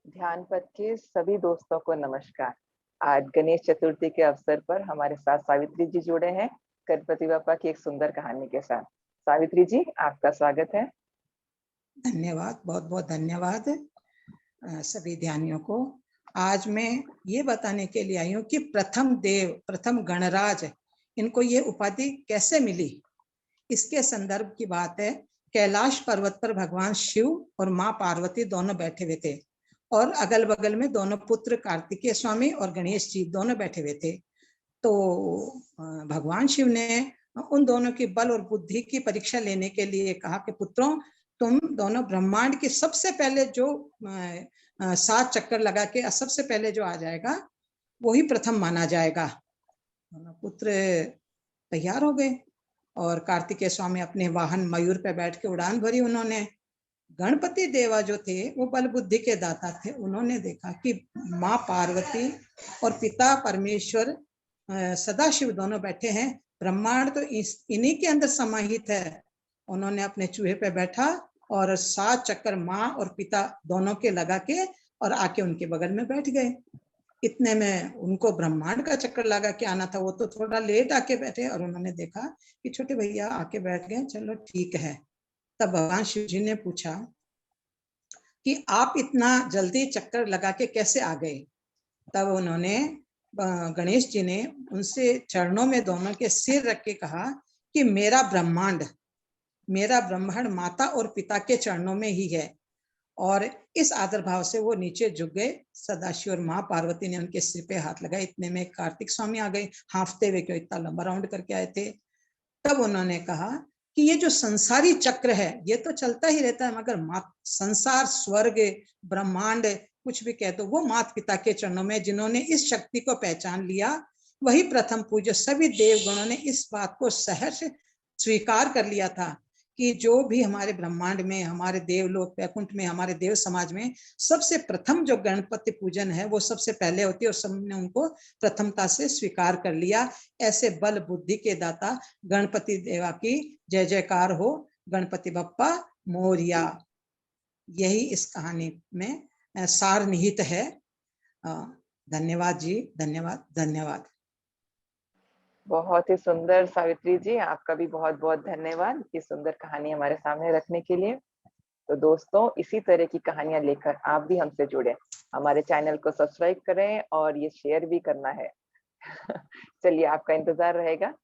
ध्यान पथ के सभी दोस्तों को नमस्कार। आज गणेश चतुर्थी के अवसर पर हमारे साथ सावित्री जी जुड़े हैं गणपति बप्पा की एक सुंदर कहानी के साथ। सावित्री जी, आपका स्वागत है। धन्यवाद, बहुत बहुत धन्यवाद सभी ध्यानियों को। आज मैं ये बताने के लिए आई हूँ कि प्रथम देव, प्रथम गणराज, इनको ये उपाधि कैसे मिली। इसके संदर्भ की बात है। कैलाश पर्वत पर भगवान शिव और माँ पार्वती दोनों बैठे हुए थे और अगल बगल में दोनों पुत्र कार्तिकेय स्वामी और गणेश जी दोनों बैठे हुए थे। तो भगवान शिव ने उन दोनों की बल और बुद्धि की परीक्षा लेने के लिए कहा कि पुत्रों, तुम दोनों ब्रह्मांड के सबसे पहले जो 7 चक्कर लगा के सबसे पहले जो आ जाएगा वही प्रथम माना जाएगा। पुत्र तैयार हो गए और कार्तिकेय स्वामी अपने वाहन मयूर पे बैठ के उड़ान भरी उन्होंने। गणपति देवा जो थे वो बल बुद्धि के दाता थे। उन्होंने देखा कि माँ पार्वती और पिता परमेश्वर सदाशिव दोनों बैठे हैं, ब्रह्मांड तो इन्हीं के अंदर समाहित है। उन्होंने अपने चूहे पे बैठा और 7 चक्कर माँ और पिता दोनों के लगा के और आके उनके बगल में बैठ गए। इतने में उनको ब्रह्मांड का चक्कर लगा के आना था, वो तो थोड़ा लेट आके बैठे और उन्होंने देखा कि छोटे भैया आके बैठ गए, चलो ठीक है। तब भगवान शिव जी ने पूछा कि आप इतना जल्दी चक्कर लगा के कैसे आ गए। तब उन्होंने गणेश जी ने उनसे चरणों में दोनों के सिर रख के कहा कि मेरा ब्रह्मांड माता और पिता के चरणों में ही है। और इस आदर भाव से वो नीचे झुक गए। सदाशिव और माँ पार्वती ने उनके सिर पे हाथ लगाए। इतने में कार्तिक स्वामी आ गए, हांफते हुए, क्यों इतना लंबा राउंड करके आए थे। तब उन्होंने कहा कि ये जो संसारी चक्र है ये तो चलता ही रहता है, मगर संसार, स्वर्ग, ब्रह्मांड, कुछ भी कह दो, वो माता पिता के चरणों में। जिन्होंने इस शक्ति को पहचान लिया वही प्रथम पूज्य। सभी देवगणों ने इस बात को सहर्ष स्वीकार कर लिया था कि जो भी हमारे ब्रह्मांड में, हमारे देवलोक वैकुंठ में, हमारे देव समाज में सबसे प्रथम जो गणपति पूजन है वो सबसे पहले होती है और सबने उनको प्रथमता से स्वीकार कर लिया। ऐसे बल बुद्धि के दाता गणपति देवा की जय जयकार हो। गणपति बप्पा मोरिया। यही इस कहानी में सार निहित है। धन्यवाद जी, धन्यवाद धन्यवाद। बहुत ही सुंदर सावित्री जी, आपका भी बहुत बहुत धन्यवाद इस सुंदर कहानी हमारे सामने रखने के लिए। तो दोस्तों, इसी तरह की कहानियां लेकर आप भी हमसे जुड़े। हमारे चैनल को सब्सक्राइब करें और ये शेयर भी करना है। चलिए, आपका इंतजार रहेगा।